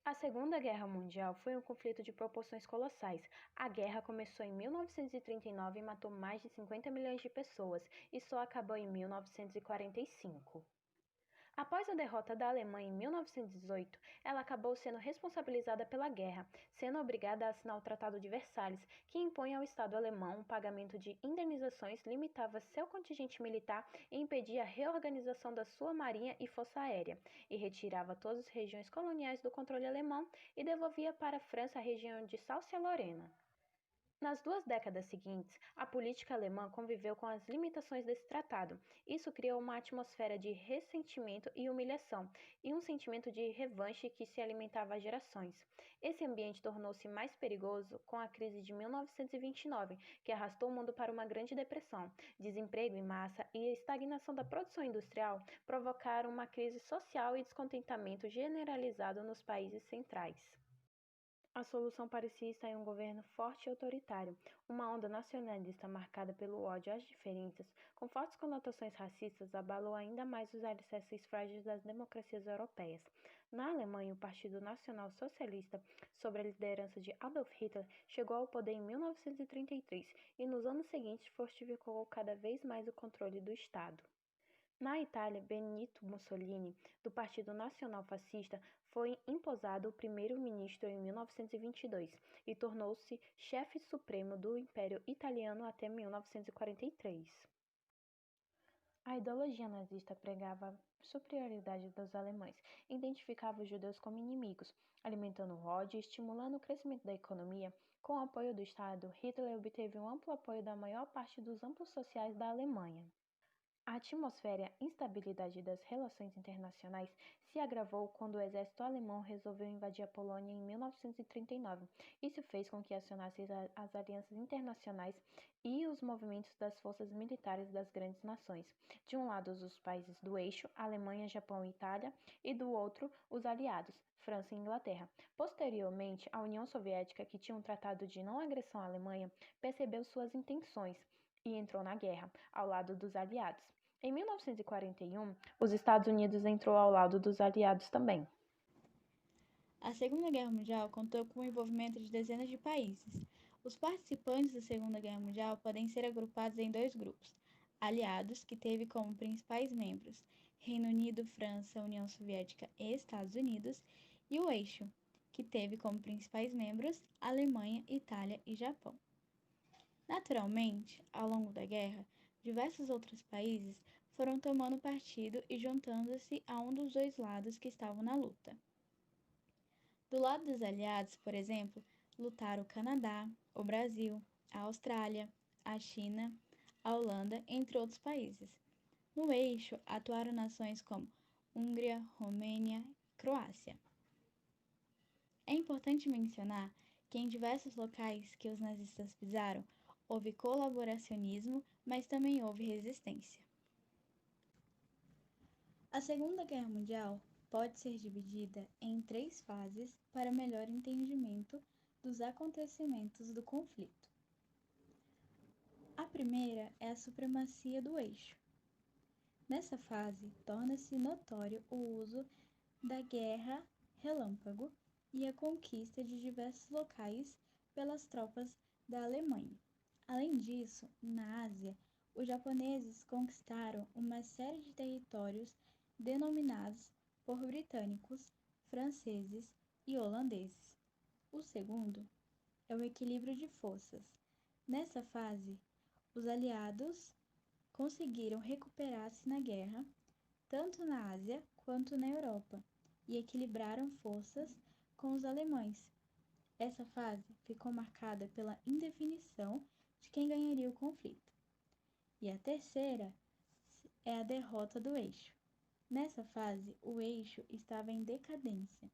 A Segunda Guerra Mundial foi um conflito de proporções colossais. A guerra começou em 1939 e matou mais de 50 milhões de pessoas e só acabou em 1945. Após a derrota da Alemanha em 1918, ela acabou sendo responsabilizada pela guerra, sendo obrigada a assinar o Tratado de Versalhes, que impõe ao Estado alemão um pagamento de indenizações, limitava seu contingente militar e impedia a reorganização da sua marinha e força aérea, e retirava todas as regiões coloniais do controle alemão e devolvia para a França a região de Alsácia-Lorena. Nas 2 décadas seguintes, a política alemã conviveu com as limitações desse tratado. Isso criou uma atmosfera de ressentimento e humilhação, e um sentimento de revanche que se alimentava há gerações. Esse ambiente tornou-se mais perigoso com a crise de 1929, que arrastou o mundo para uma grande depressão. Desemprego em massa e a estagnação da produção industrial provocaram uma crise social e descontentamento generalizado nos países centrais. A solução parecia estar em um governo forte e autoritário, uma onda nacionalista marcada pelo ódio às diferenças, com fortes conotações racistas, abalou ainda mais os alicerces frágeis das democracias europeias. Na Alemanha, o Partido Nacional Socialista, sob a liderança de Adolf Hitler, chegou ao poder em 1933 e nos anos seguintes fortificou cada vez mais o controle do Estado. Na Itália, Benito Mussolini, do Partido Nacional Fascista, foi imposado primeiro-ministro em 1922 e tornou-se chefe supremo do Império Italiano até 1943. A ideologia nazista pregava a superioridade dos alemães e identificava os judeus como inimigos, alimentando o ódio e estimulando o crescimento da economia. Com o apoio do Estado, Hitler obteve um amplo apoio da maior parte dos amplos sociais da Alemanha. A atmosfera e a instabilidade das relações internacionais se agravou quando o exército alemão resolveu invadir a Polônia em 1939. Isso fez com que acionasse as alianças internacionais e os movimentos das forças militares das grandes nações. De um lado, os países do eixo, Alemanha, Japão e Itália, e do outro, os aliados, França e Inglaterra. Posteriormente, a União Soviética, que tinha um tratado de não agressão à Alemanha, percebeu suas intenções e entrou na guerra, ao lado dos aliados. Em 1941, os Estados Unidos entrou ao lado dos aliados também. A Segunda Guerra Mundial contou com o envolvimento de dezenas de países. Os participantes da Segunda Guerra Mundial podem ser agrupados em dois grupos: aliados, que teve como principais membros Reino Unido, França, União Soviética e Estados Unidos, e o eixo, que teve como principais membros Alemanha, Itália e Japão. Naturalmente, ao longo da guerra, diversos outros países foram tomando partido e juntando-se a um dos dois lados que estavam na luta. Do lado dos aliados, por exemplo, lutaram o Canadá, o Brasil, a Austrália, a China, a Holanda, entre outros países. No eixo, atuaram nações como Hungria, Romênia e Croácia. É importante mencionar que em diversos locais que os nazistas pisaram, houve colaboracionismo, mas também houve resistência. A Segunda Guerra Mundial pode ser dividida em 3 fases para melhor entendimento dos acontecimentos do conflito. A primeira é a supremacia do eixo. Nessa fase, torna-se notório o uso da guerra relâmpago e a conquista de diversos locais pelas tropas da Alemanha. Além disso, na Ásia, os japoneses conquistaram uma série de territórios denominados por britânicos, franceses e holandeses. O segundo é o equilíbrio de forças. Nessa fase, os aliados conseguiram recuperar-se na guerra, tanto na Ásia quanto na Europa, e equilibraram forças com os alemães. Essa fase ficou marcada pela indefinição de quem ganharia o conflito. E a terceira é a derrota do eixo. Nessa fase, o eixo estava em decadência.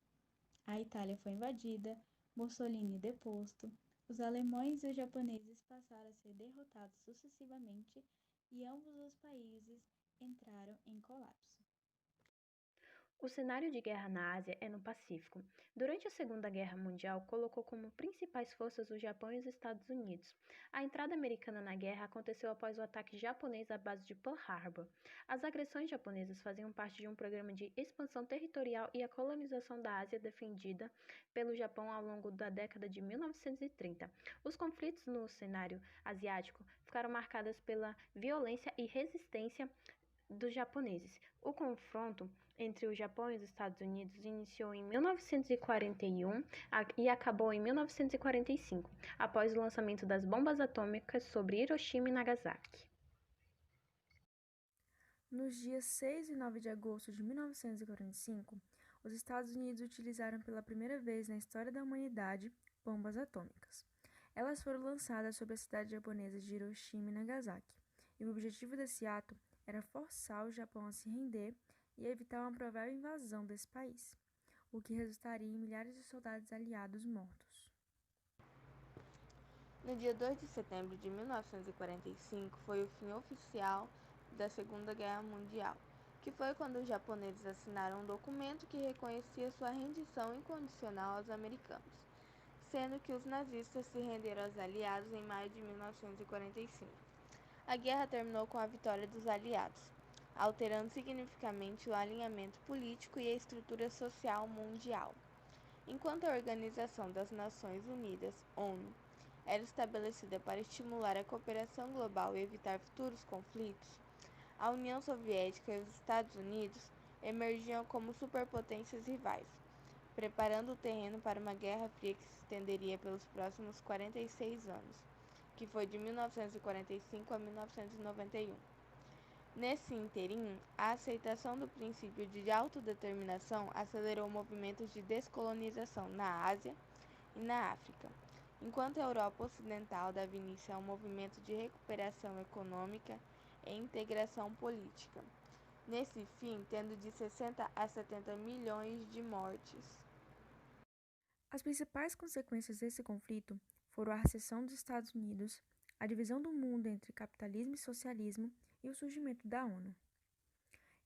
A Itália foi invadida, Mussolini deposto, os alemães e os japoneses passaram a ser derrotados sucessivamente e ambos os países entraram em colapso. O cenário de guerra na Ásia é no Pacífico. Durante a Segunda Guerra Mundial, colocou como principais forças o Japão e os Estados Unidos. A entrada americana na guerra aconteceu após o ataque japonês à base de Pearl Harbor. As agressões japonesas faziam parte de um programa de expansão territorial e a colonização da Ásia defendida pelo Japão ao longo da década de 1930. Os conflitos no cenário asiático ficaram marcados pela violência e resistência dos japoneses. O confronto entre o Japão e os Estados Unidos iniciou em 1941 e acabou em 1945, após o lançamento das bombas atômicas sobre Hiroshima e Nagasaki. Nos dias 6 e 9 de agosto de 1945, os Estados Unidos utilizaram pela primeira vez na história da humanidade bombas atômicas. Elas foram lançadas sobre a cidade japonesa de Hiroshima e Nagasaki, e o objetivo desse ato era forçar o Japão a se render e evitar uma provável invasão desse país, o que resultaria em milhares de soldados aliados mortos. No dia 2 de setembro de 1945 foi o fim oficial da Segunda Guerra Mundial, que foi quando os japoneses assinaram um documento que reconhecia sua rendição incondicional aos americanos, sendo que os nazistas se renderam aos aliados em maio de 1945. A guerra terminou com a vitória dos aliados, alterando significativamente o alinhamento político e a estrutura social mundial. Enquanto a Organização das Nações Unidas, ONU, era estabelecida para estimular a cooperação global e evitar futuros conflitos, a União Soviética e os Estados Unidos emergiam como superpotências rivais, preparando o terreno para uma Guerra Fria que se estenderia pelos próximos 46 anos, que foi de 1945 a 1991. Nesse ínterim, a aceitação do princípio de autodeterminação acelerou movimentos de descolonização na Ásia e na África, enquanto a Europa Ocidental dava início a um movimento de recuperação econômica e integração política, nesse fim tendo de 60 a 70 milhões de mortes. As principais consequências desse conflito foram a recessão dos Estados Unidos, a divisão do mundo entre capitalismo e socialismo e o surgimento da ONU.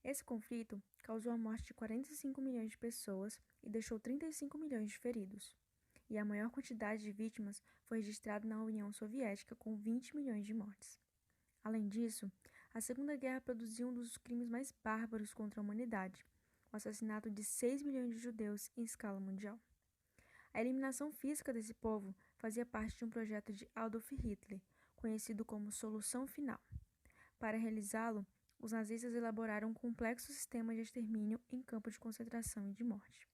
Esse conflito causou a morte de 45 milhões de pessoas e deixou 35 milhões de feridos, e a maior quantidade de vítimas foi registrada na União Soviética, com 20 milhões de mortes. Além disso, a Segunda Guerra produziu um dos crimes mais bárbaros contra a humanidade, o assassinato de 6 milhões de judeus em escala mundial. A eliminação física desse povo fazia parte de um projeto de Adolf Hitler, conhecido como Solução Final. Para realizá-lo, os nazistas elaboraram um complexo sistema de extermínio em campos de concentração e de morte.